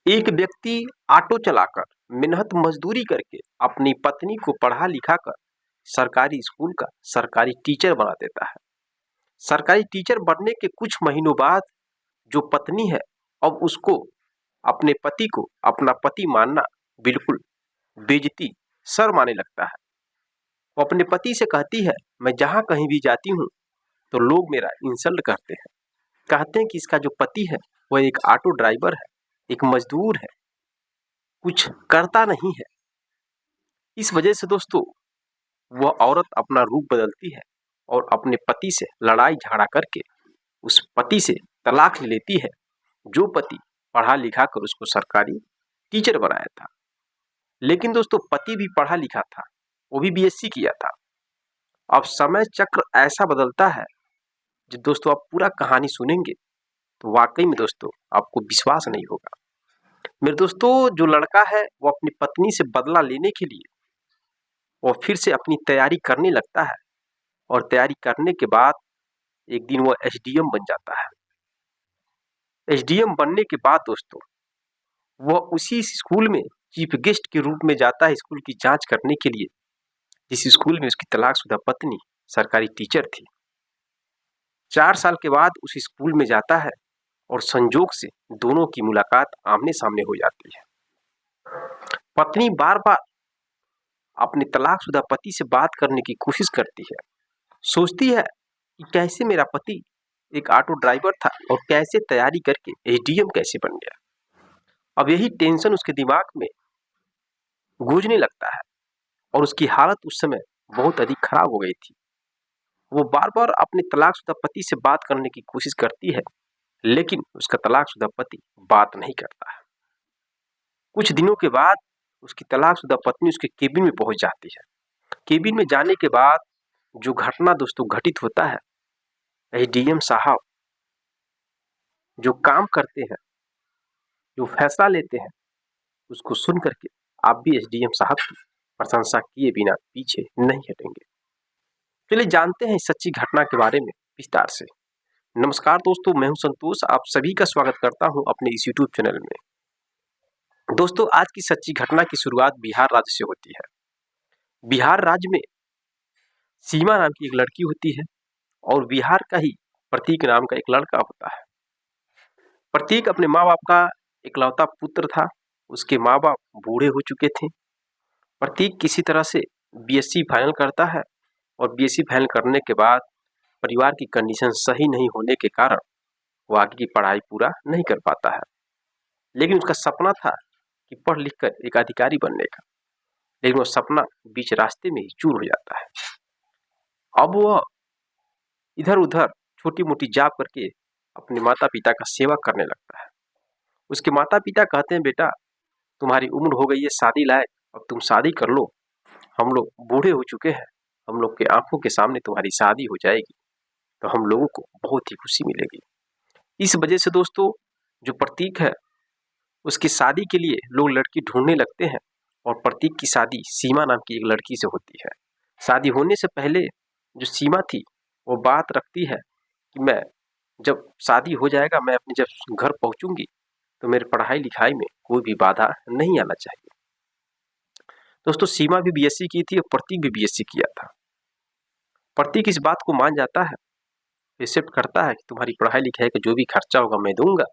एक व्यक्ति ऑटो चलाकर मेहनत मजदूरी करके अपनी पत्नी को पढ़ा लिखा कर सरकारी स्कूल का सरकारी टीचर बना देता है। सरकारी टीचर बनने के कुछ महीनों बाद जो पत्नी है, अब उसको अपने पति को अपना पति मानना बिल्कुल बेइज्जती, शर्म आने लगता है। वो अपने पति से कहती है, मैं जहां कहीं भी जाती हूँ तो लोग मेरा इंसल्ट करते हैं, कहते हैं कि इसका जो पति है वह एक ऑटो ड्राइवर है, एक मजदूर है, कुछ करता नहीं है। इस वजह से दोस्तों वह औरत अपना रूप बदलती है और अपने पति से लड़ाई झगड़ा करके उस पति से तलाक ले लेती है, जो पति पढ़ा लिखा कर उसको सरकारी टीचर बनाया था। लेकिन दोस्तों पति भी पढ़ा लिखा था, वो भी बीएससी किया था। अब समय चक्र ऐसा बदलता है, जो दोस्तों आप पूरा कहानी सुनेंगे तो वाकई में दोस्तों आपको विश्वास नहीं होगा। मेरे दोस्तों जो लड़का है वो अपनी पत्नी से बदला लेने के लिए वो फिर से अपनी तैयारी करने लगता है और तैयारी करने के बाद एक दिन वो एसडीएम बन जाता है। एसडीएम बनने के बाद दोस्तों वह उसी स्कूल में चीफ गेस्ट के रूप में जाता है, स्कूल की जांच करने के लिए, जिस स्कूल में उसकी तलाकशुदा पत्नी सरकारी टीचर थी। 4 साल के बाद उस स्कूल में जाता है और संजोग से दोनों की मुलाकात आमने सामने हो जाती है। पत्नी बार बार अपने तलाकशुदा पति से बात करने की कोशिश करती है, सोचती है कि कैसे मेरा पति एक ऑटो ड्राइवर था और कैसे तैयारी करके एसडीएम कैसे बन गया। अब यही टेंशन उसके दिमाग में गूंजने लगता है और उसकी हालत उस समय बहुत अधिक खराब हो गई थी। वो बार बार अपने तलाकशुदा पति से बात करने की कोशिश करती है, लेकिन उसका तलाकशुदा पति बात नहीं करता है। कुछ दिनों के बाद उसकी तलाकशुदा पत्नी उसके केबिन में पहुंच जाती है। केबिन में जाने के बाद जो घटना दोस्तों घटित होता है, एसडीएम साहब जो काम करते हैं, जो फैसला लेते हैं, उसको सुन करके आप भी एसडीएम साहब की प्रशंसा किए बिना पीछे नहीं हटेंगे। चलिए जानते हैं इस सच्ची घटना के बारे में विस्तार से। नमस्कार दोस्तों, मैं हूं संतोष, आप सभी का स्वागत करता हूं अपने इस यूट्यूब चैनल में। दोस्तों आज की सच्ची घटना की शुरुआत बिहार राज्य से होती है। बिहार राज्य में सीमा नाम की एक लड़की होती है और बिहार का ही प्रतीक नाम का एक लड़का होता है। प्रतीक अपने माँ बाप का इकलौता पुत्र था। उसके माँ बाप बूढ़े हो चुके थे। प्रतीक किसी तरह से बीएससी फाइनल करता है और बीएससी फाइनल करने के बाद परिवार की कंडीशन सही नहीं होने के कारण वो आगे की पढ़ाई पूरा नहीं कर पाता है। लेकिन उसका सपना था कि पढ़ लिख कर एक अधिकारी बनने का, लेकिन वो सपना बीच रास्ते में ही चूर हो जाता है। अब वह इधर उधर छोटी मोटी जॉब करके अपने माता पिता का सेवा करने लगता है। उसके माता पिता कहते हैं, बेटा तुम्हारी उम्र हो गई है शादी लायक, अब तुम शादी कर लो, हम लोग बूढ़े हो चुके हैं, हम लोग के आंखों के सामने तुम्हारी शादी हो जाएगी तो हम लोगों को बहुत ही खुशी मिलेगी। इस वजह से दोस्तों जो प्रतीक है उसकी शादी के लिए लोग लड़की ढूंढने लगते हैं और प्रतीक की शादी सीमा नाम की एक लड़की से होती है। शादी होने से पहले जो सीमा थी वो बात रखती है कि मैं जब शादी हो जाएगा, मैं अपने जब घर पहुंचूंगी तो मेरे पढ़ाई लिखाई में कोई भी बाधा नहीं आना चाहिए। दोस्तों सीमा भी बीएससी की थी और प्रतीक भी बीएससी किया था। प्रतीक इस बात को मान जाता है, एक्सेप्ट करता है कि तुम्हारी पढ़ाई लिखाई का जो भी खर्चा होगा मैं दूंगा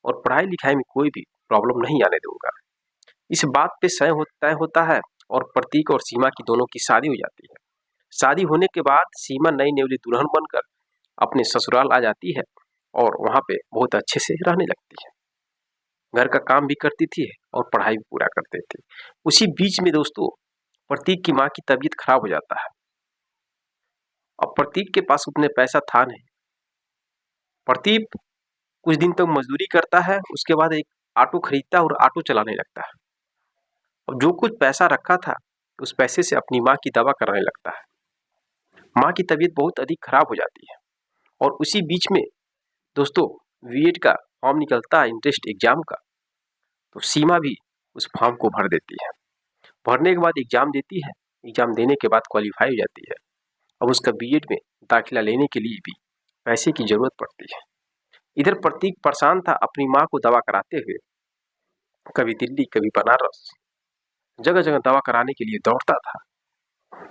और पढ़ाई लिखाई में कोई भी प्रॉब्लम नहीं आने दूंगा। इस बात पे तय होता है और प्रतीक और सीमा की दोनों की शादी हो जाती है। शादी होने के बाद सीमा नई नेवली दुल्हन बनकर अपने ससुराल आ जाती है और वहां पे बहुत अच्छे से रहने लगती है। घर का काम भी करती थी और पढ़ाई भी पूरा करते थे। उसी बीच में दोस्तों प्रतीक की माँ की तबीयत खराब हो जाता है। अब प्रतीक के पास उतने पैसा था नहीं। प्रतीक कुछ दिन तक मजदूरी करता है, उसके बाद एक ऑटो खरीदता है और ऑटो चलाने लगता है। अब जो कुछ पैसा रखा था उस पैसे से अपनी माँ की दवा कराने लगता है। माँ की तबीयत बहुत अधिक खराब हो जाती है और उसी बीच में दोस्तों बीएड का फॉर्म निकलता है इंट्रेंस एग्जाम का, तो सीमा भी उस फॉर्म को भर देती है। भरने के बाद एग्जाम देती है, एग्जाम देने के बाद क्वालिफाई हो जाती है। अब उसका बीएड में दाखिला लेने के लिए भी पैसे की जरूरत पड़ती है। इधर प्रतीक परेशान था अपनी माँ को दवा कराते हुए। कभी दिल्ली, कभी बनारस, जगह जगह दवा कराने के लिए दौड़ता था।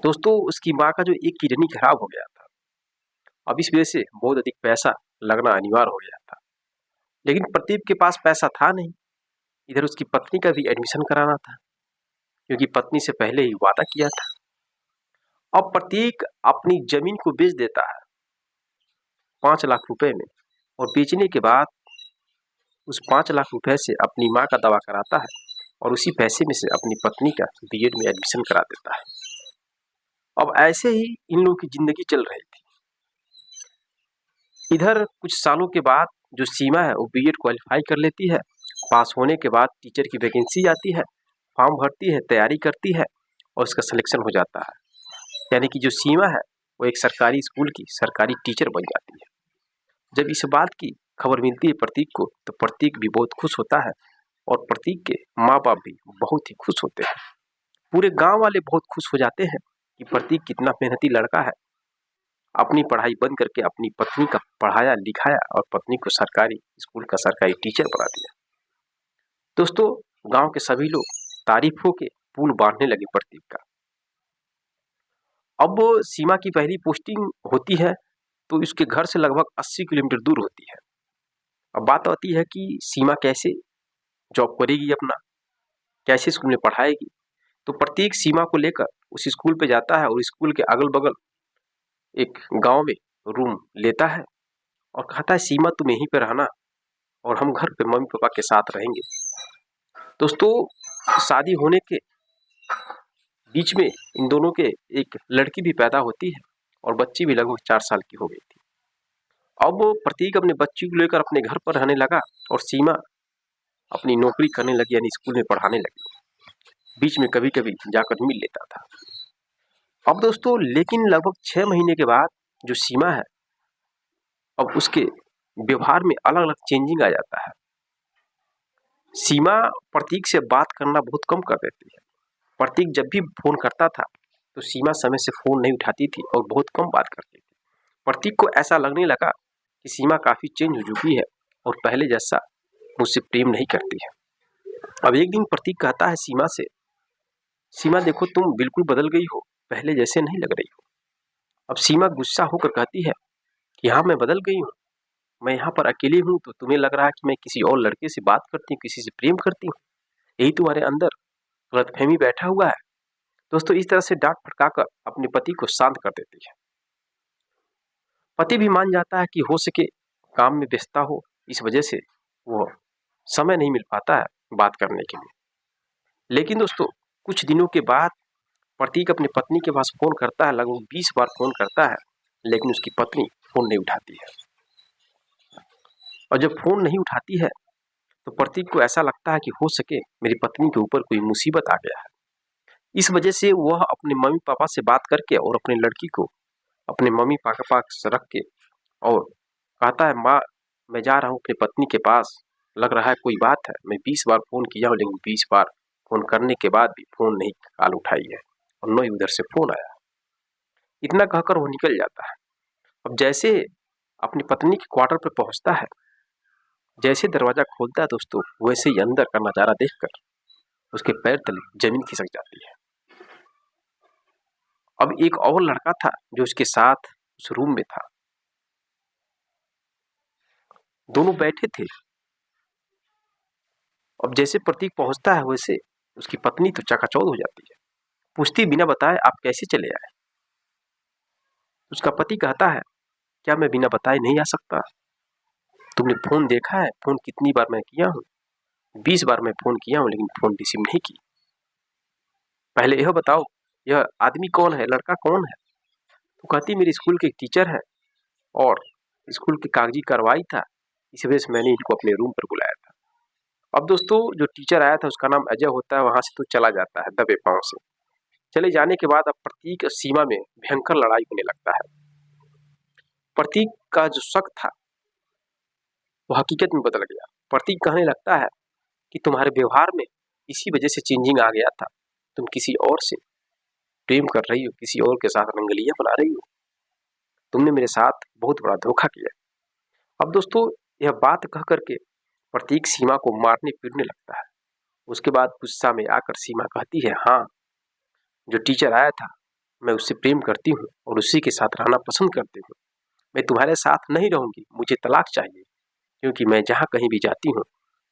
दोस्तों, उसकी माँ का जो एक किडनी खराब हो गया था। अब इस वजह से बहुत अधिक पैसा लगना अनिवार्य हो गया था। लेकिन प्रदीप के पास पैसा था नहीं। इधर उसकी पत्नी का भी एडमिशन कराना था, क्योंकि पत्नी से पहले ही वादा किया था। अब प्रतीक अपनी जमीन को बेच देता है 5 लाख रुपए में, और बेचने के बाद उस 5 लाख रुपए से अपनी माँ का दवा कराता है और उसी पैसे में से अपनी पत्नी का बीएड में एडमिशन करा देता है। अब ऐसे ही इन लोगों की जिंदगी चल रही थी। इधर कुछ सालों के बाद जो सीमा है वो बीएड क्वालिफाई कर लेती है। पास होने के बाद टीचर की वैकेंसी आती है, फॉर्म भरती है, तैयारी करती है और उसका सिलेक्शन हो जाता है। यानी कि जो सीमा है वो एक सरकारी स्कूल की सरकारी टीचर बन जाती है। जब इस बात की खबर मिलती है प्रतीक को, तो प्रतीक भी बहुत खुश होता है और प्रतीक के माँ बाप भी बहुत ही खुश होते हैं। पूरे गांव वाले बहुत खुश हो जाते हैं कि प्रतीक कितना मेहनती लड़का है, अपनी पढ़ाई बंद करके अपनी पत्नी का पढ़ाया लिखाया और पत्नी को सरकारी स्कूल का सरकारी टीचर बना दिया। दोस्तों, गांव के सभी लोग तारीफों के पुल बांधने लगे प्रतीक का। अब सीमा की पहली पोस्टिंग होती है तो इसके घर से लगभग 80 किलोमीटर दूर होती है। अब बात आती है कि सीमा कैसे जॉब करेगी, अपना कैसे स्कूल में पढ़ाएगी। तो प्रतीक सीमा को लेकर उस स्कूल पे जाता है और स्कूल के अगल बगल एक गांव में रूम लेता है और कहता है सीमा तुम यहीं पे रहना और हम घर पे मम्मी पापा के साथ रहेंगे। दोस्तों, शादी होने के बीच में इन दोनों के एक लड़की भी पैदा होती है और बच्ची भी लगभग 4 साल की हो गई थी। अब प्रतीक अपने बच्ची को लेकर अपने घर पर रहने लगा और सीमा अपनी नौकरी करने लगी, यानी स्कूल में पढ़ाने लगी। बीच में कभी कभी जाकर मिल लेता था। अब दोस्तों, लेकिन लगभग 6 महीने के बाद जो सीमा है, अब उसके व्यवहार में अलग अलग चेंजिंग आ जाता है। सीमा प्रतीक से बात करना बहुत कम कर देती है। प्रतीक जब भी फोन करता था तो सीमा समय से फोन नहीं उठाती थी और बहुत कम बात करती थी। प्रतीक को ऐसा लगने लगा कि सीमा काफी चेंज हो चुकी है और पहले जैसा मुझसे प्रेम नहीं करती है। अब एक दिन प्रतीक कहता है सीमा से, सीमा देखो तुम बिल्कुल बदल गई हो, पहले जैसे नहीं लग रही हो। अब सीमा गुस्सा होकर कहती है कि हाँ मैं बदल गई हूँ, मैं यहाँ पर अकेली हूँ तो तुम्हें लग रहा है कि मैं किसी और लड़के से बात करती हूँ, किसी से प्रेम करती हूँ, यही तुम्हारे अंदर गलतफहमी बैठा हुआ है। दोस्तों, इस तरह से डांट फटकाकर अपने पति को शांत कर देती है। पति भी मान जाता है कि हो सके काम में व्यस्तता हो, इस वजह से वो समय नहीं मिल पाता है बात करने के लिए। लेकिन दोस्तों, कुछ दिनों के बाद प्रतीक अपनी पत्नी के पास फोन करता है, लगभग 20 बार फोन करता है, लेकिन उसकी पत्नी फोन नहीं उठाती है। और जब फोन नहीं उठाती है तो प्रतीक को ऐसा लगता है कि हो सके मेरी पत्नी के ऊपर कोई मुसीबत आ गया है। इस वजह से वह अपने मम्मी पापा से बात करके और अपनी लड़की को अपने मम्मी पापा के पास रख के और कहता है माँ मैं जा रहा हूँ अपनी पत्नी के पास, लग रहा है कोई बात है। मैं 20 बार फोन किया हूँ लेकिन 20 बार फोन करने के बाद भी फोन नहीं कॉल उठाई है और न ही उधर से फोन आया। इतना कहकर वो निकल जाता है। अब जैसे अपनी पत्नी के क्वार्टर पर पहुंचता है, जैसे दरवाजा खोलता है दोस्तों, वैसे ही अंदर का नजारा देखकर उसके पैर तले जमीन खिसक जाती है। अब एक और लड़का था जो उसके साथ उस रूम में था, दोनों बैठे थे। अब जैसे प्रतीक पहुंचता है वैसे उसकी पत्नी तो चकाचौंध हो जाती है, पूछती बिना बताए आप कैसे चले आए। उसका पति कहता है क्या मैं बिना बताए नहीं आ सकता, तुमने फोन देखा है, फोन कितनी बार मैं किया हूँ, 20 बार मैं फोन किया हूँ लेकिन फोन रिसीव नहीं की। पहले यह बताओ यह आदमी कौन है, लड़का कौन है। तो कहती मेरे स्कूल के एक टीचर है और स्कूल की कागजी कार्रवाई था, इस वजह से मैंने इनको अपने रूम पर बुलाया था। अब दोस्तों, जो टीचर आया था उसका नाम अजय होता है, वहां से तो चला जाता है दबे पांव से। चले जाने के बाद अब प्रतीक और सीमा में भयंकर लड़ाई होने लगता है। प्रतीक का जो शक था वो हकीकत में बदल गया। प्रतीक कहने लगता है कि तुम्हारे व्यवहार में इसी वजह से चेंजिंग आ गया था, तुम किसी और से प्रेम कर रही हो, किसी और के साथ रंगलियां बना रही हो, तुमने मेरे साथ बहुत बड़ा धोखा किया। अब दोस्तों, यह बात कह करके प्रतीक सीमा को मारने पीटने लगता है। उसके बाद गुस्सा में आकर सीमा कहती है, हाँ, जो टीचर आया था मैं उससे प्रेम करती हूँ और उसी के साथ रहना पसंद करती हूँ। मैं तुम्हारे साथ नहीं रहूंगी, मुझे तलाक चाहिए, क्योंकि मैं जहाँ कहीं भी जाती हूँ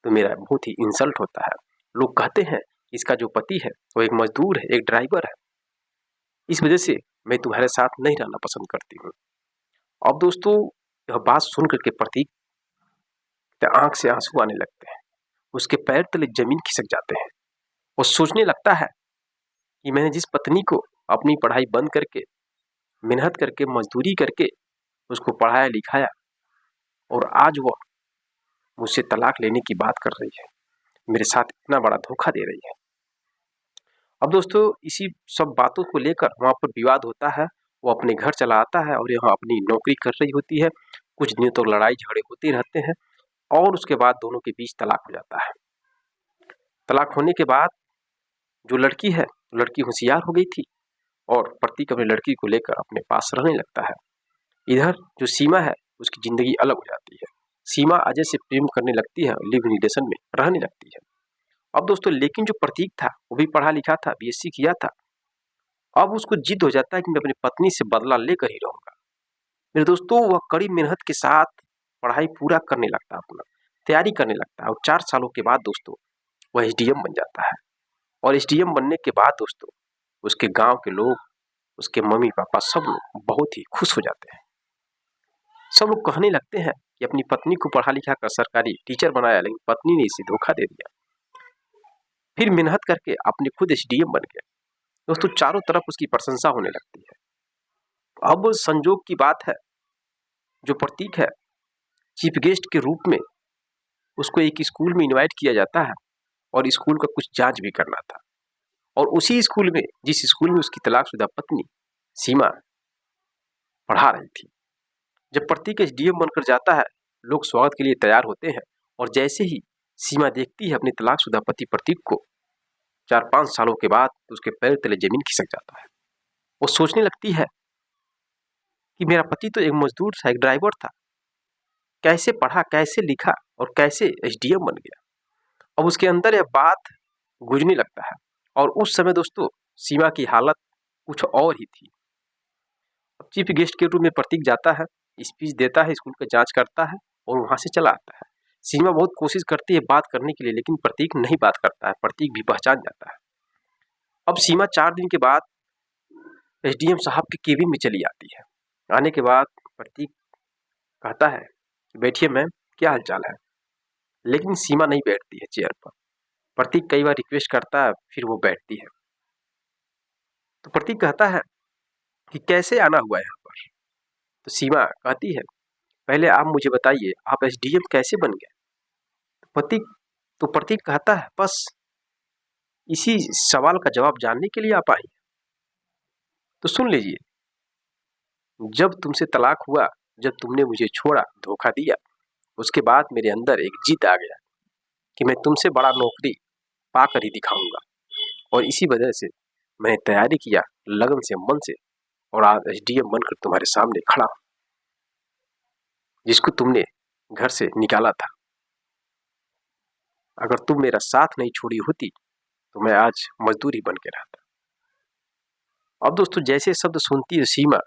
तो मेरा बहुत ही इंसल्ट होता है। लोग कहते हैं इसका जो पति है वो एक मजदूर है, एक ड्राइवर है, इस वजह से मैं तुम्हारे साथ नहीं रहना पसंद करती हूँ। अब दोस्तों यह बात सुन करके प्रतीक के आंख से आंसू आने लगते हैं, उसके पैर तले जमीन खिसक जाते हैं। वो सोचने लगता है कि मैंने जिस पत्नी को अपनी पढ़ाई बंद करके, मेहनत करके, मजदूरी करके उसको पढ़ाया लिखाया, और आज वह मुझसे तलाक लेने की बात कर रही है, मेरे साथ इतना बड़ा धोखा दे रही है। अब दोस्तों इसी सब बातों को लेकर वहां पर विवाद होता है। वो अपने घर चला आता है और यहाँ अपनी नौकरी कर रही होती है। कुछ दिनों तक लड़ाई झगड़े होते रहते हैं और उसके बाद दोनों के बीच तलाक हो जाता है। तलाक होने के बाद जो लड़की है, लड़की होशियार हो गई थी और प्रतीक अपनी लड़की को लेकर अपने पास रहने लगता है। इधर जो सीमा है उसकी जिंदगी अलग हो जाती है। सीमा अजय से प्रेम करने लगती है, लिव इन रिलेशन में रहने लगती है। अब दोस्तों लेकिन जो प्रतीक था वो भी पढ़ा लिखा था, बीएससी किया था। अब उसको जिद हो जाता है कि मैं अपनी पत्नी से बदला लेकर ही रहूंगा। मेरे दोस्तों वह कड़ी मेहनत के साथ पढ़ाई पूरा करने लगता है, अपना तैयारी करने लगता है और 4 सालों के बाद दोस्तों वह एसडीएम बन जाता है। और एसडीएम बनने के बाद दोस्तों उसके गांव के लोग, उसके मम्मी पापा सब लोग बहुत ही खुश हो जाते हैं। सब लोग कहने लगते हैं कि अपनी पत्नी को पढ़ा लिखा कर सरकारी टीचर बनाया, लेकिन पत्नी ने इसे धोखा दे दिया। फिर मेहनत करके अपने खुद एसडीएम बन गया। दोस्तों चारों तरफ उसकी प्रशंसा होने लगती है। अब संजोग की बात है, जो प्रतीक है चीफ गेस्ट के रूप में उसको एक स्कूल में इनवाइट किया जाता है और स्कूल का कुछ जांच भी करना था। और उसी स्कूल में, जिस स्कूल में उसकी तलाकशुदा पत्नी सीमा पढ़ा रही थी, जब प्रतीक एसडीएम बनकर जाता है लोग स्वागत के लिए तैयार होते हैं। और जैसे ही सीमा देखती है अपने तलाकशुदा पति प्रतीक को 4-5 सालों के बाद, तो उसके पैर तले जमीन खिसक जाता है। वो सोचने लगती है कि मेरा पति तो एक मजदूर था, एक ड्राइवर था, कैसे पढ़ा, कैसे लिखा और कैसे एसडीएम बन गया। अब उसके अंदर यह बात गूंजने लगता है। और उस समय दोस्तों सीमा की हालत कुछ और ही थी। अब चीफ गेस्ट के रूप में प्रतीक जाता है, स्पीच देता है, स्कूल का जांच करता है और वहां से चला आता है। सीमा बहुत कोशिश करती है बात करने के लिए, लेकिन प्रतीक नहीं बात करता है। प्रतीक भी पहचान जाता है। अब सीमा 4 दिन के बाद एसडीएम साहब के केबिन में चली आती है। आने के बाद प्रतीक कहता है कि बैठिए मैम, क्या हालचाल है। लेकिन सीमा नहीं बैठती है चेयर पर। प्रतीक कई बार रिक्वेस्ट करता है, फिर वो बैठती है। तो प्रतीक कहता है कि कैसे आना हुआ यहाँ पर। तो सीमा कहती है, पहले आप मुझे बताइए आप एसडीएम कैसे बन गए। प्रतीक कहता है, बस इसी सवाल का जवाब जानने के लिए आप आई। तो सुन लीजिए, जब तुमसे तलाक हुआ, जब तुमने मुझे छोड़ा, धोखा दिया, उसके बाद मेरे अंदर एक जिद आ गया कि मैं तुमसे बड़ा नौकरी पाकर ही दिखाऊंगा। और इसी वजह से मैंने तैयारी किया लगन से, मन से, और आज एसडीएम बनकर तुम्हारे सामने खड़ा हूं, जिसको तुमने घर से निकाला था। अगर तुम मेरा साथ नहीं छोड़ी होती तो मैं आज मजदूरी बन के रहता। अब दोस्तों जैसे शब्द सुनती है सीमा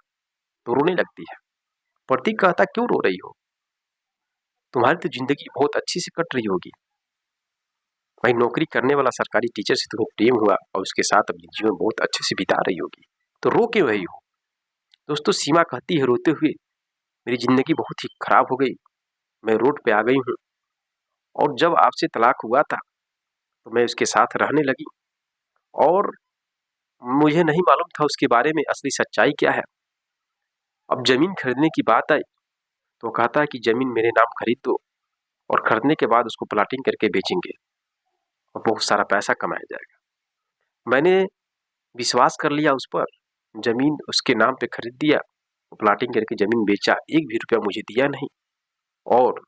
तो रोने लगती है। प्रतीक कहता, क्यों रो रही हो, तुम्हारी तो जिंदगी बहुत अच्छी से कट रही होगी। भाई नौकरी करने वाला सरकारी टीचर से तुम्हें प्रेम हुआ और उसके साथ अपनी जीवन बहुत अच्छे से बिता रही होगी, तो रो क्यों रही हो। दोस्तों सीमा कहती है रोते हुए, मेरी जिंदगी बहुत ही खराब हो गई, मैं रोड पे आ गई हूँ। और जब आपसे तलाक हुआ था तो मैं उसके साथ रहने लगी और मुझे नहीं मालूम था उसके बारे में असली सच्चाई क्या है। अब जमीन खरीदने की बात आई तो कहता है कि जमीन मेरे नाम खरीद दो और खरीदने के बाद उसको प्लाटिंग करके बेचेंगे और बहुत सारा पैसा कमाया जाएगा। मैंने विश्वास कर लिया उस पर, जमीन उसके नाम पे खरीद दिया, प्लाटिंग करके जमीन बेचा, एक भी रुपया मुझे दिया नहीं और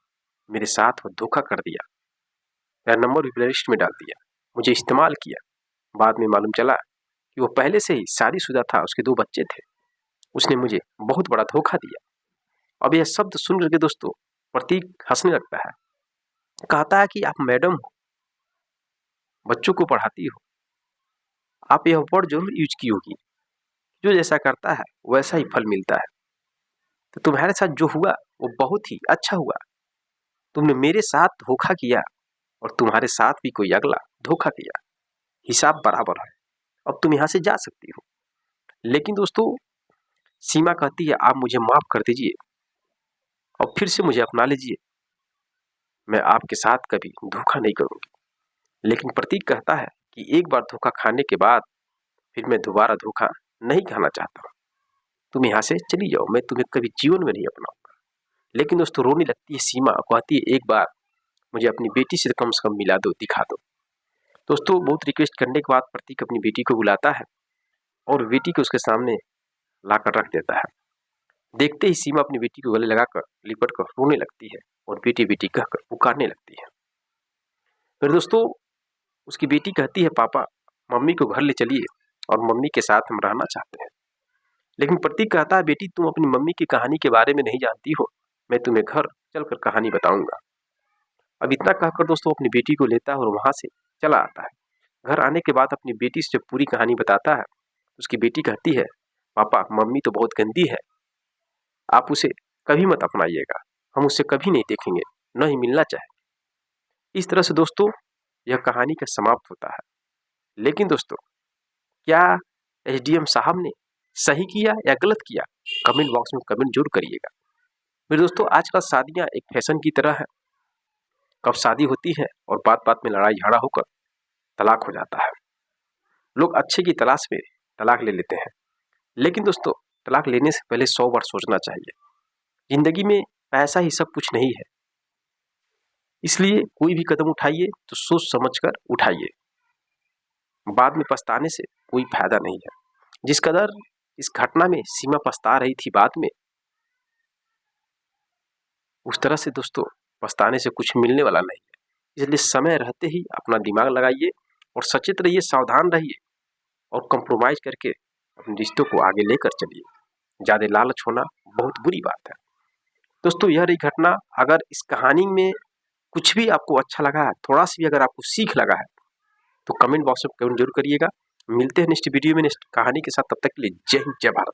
मेरे साथ वो धोखा कर दिया, मेरा नंबर भी ब्लैकलिस्ट में डाल दिया, मुझे इस्तेमाल किया। बाद में मालूम चला कि वो पहले से ही शादीशुदा था, उसके 2 बच्चे थे, उसने मुझे बहुत बड़ा धोखा दिया। अब यह शब्द सुन करके दोस्तों प्रतीक हंसने लगता है, कहता है कि आप मैडम हो, बच्चों को पढ़ाती हो, आप यह वर्ड जरूर यूज की होगी, जो जैसा करता है वैसा ही फल मिलता है। तो तुम्हारे साथ जो हुआ वो बहुत ही अच्छा हुआ। तुमने मेरे साथ धोखा किया और तुम्हारे साथ भी कोई अगला धोखा किया, हिसाब बराबर है। अब तुम यहाँ से जा सकती हो। लेकिन दोस्तों, सीमा कहती है आप मुझे माफ कर दीजिए और फिर से मुझे अपना लीजिए, मैं आपके साथ कभी धोखा नहीं करूंगी। लेकिन प्रतीक कहता है कि एक बार धोखा खाने के बाद फिर मैं दोबारा धोखा नहीं खाना चाहता। तुम यहाँ से चली जाओ, मैं तुम्हें कभी जीवन में नहीं अपनाऊंगा। लेकिन दोस्तों, रोने लगती है सीमा, कहती है एक बार मुझे अपनी बेटी से कम मिला दो, दिखा दो। दोस्तों, बहुत रिक्वेस्ट करने के बाद प्रतीक अपनी बेटी को बुलाता है और बेटी को उसके सामने लाकर रख देता है। देखते ही सीमा अपनी बेटी को गले लगाकर लिपट कर रोने लगती है और बेटी बेटी कहकर पुकारने लगती है। फिर दोस्तों, उसकी बेटी कहती है पापा मम्मी को घर ले चलिए और मम्मी के साथ हम रहना चाहते हैं। लेकिन प्रतीक कहता है बेटी तुम अपनी मम्मी की कहानी के बारे में नहीं जानती हो, मैं तुम्हें घर चलकर कहानी बताऊंगा। अब इतना कहकर दोस्तों अपनी बेटी को लेता है और वहां से चला आता है। घर आने के बाद अपनी बेटी से जब पूरी कहानी बताता है, उसकी बेटी कहती है पापा मम्मी तो बहुत गंदी है, आप उसे कभी मत अपनाइएगा, हम उससे कभी नहीं देखेंगे, न ही मिलना चाहे। इस तरह से दोस्तों यह कहानी का समाप्त होता है। लेकिन दोस्तों, क्या एसडीएम साहब ने सही किया या गलत किया, कमेंट बॉक्स में कमेंट जरूर करिएगा। मेरे दोस्तों, आजकल शादियां एक फैशन की तरह है। कब शादी होती है और बात बात में लड़ाई झगड़ा होकर तलाक हो जाता है। लोग अच्छे की तलाश में तलाक ले लेते हैं। लेकिन दोस्तों, तलाक लेने से पहले 100 बार सोचना चाहिए। जिंदगी में पैसा ही सब कुछ नहीं है, इसलिए कोई भी कदम उठाइए तो सोच समझ कर उठाइए। बाद में पछताने से कोई फायदा नहीं है। जिस कदर इस घटना में सीमा पछता रही थी बाद में, उस तरह से दोस्तों पछताने से कुछ मिलने वाला नहीं है। इसलिए समय रहते ही अपना दिमाग लगाइए और सचेत रहिए, सावधान रहिए और कंप्रोमाइज करके अपने रिश्तों को आगे लेकर चलिए। ज्यादा लालच होना बहुत बुरी बात है। दोस्तों, यह रही घटना। अगर इस कहानी में कुछ भी आपको अच्छा लगा है, थोड़ा सा भी अगर आपको सीख लगा है, तो कमेंट बॉक्स में कमेंट जरूर करिएगा। मिलते हैं नेक्स्ट वीडियो में नेक्स्ट कहानी के साथ। तब तक के लिए जय हिंद, जय भारत।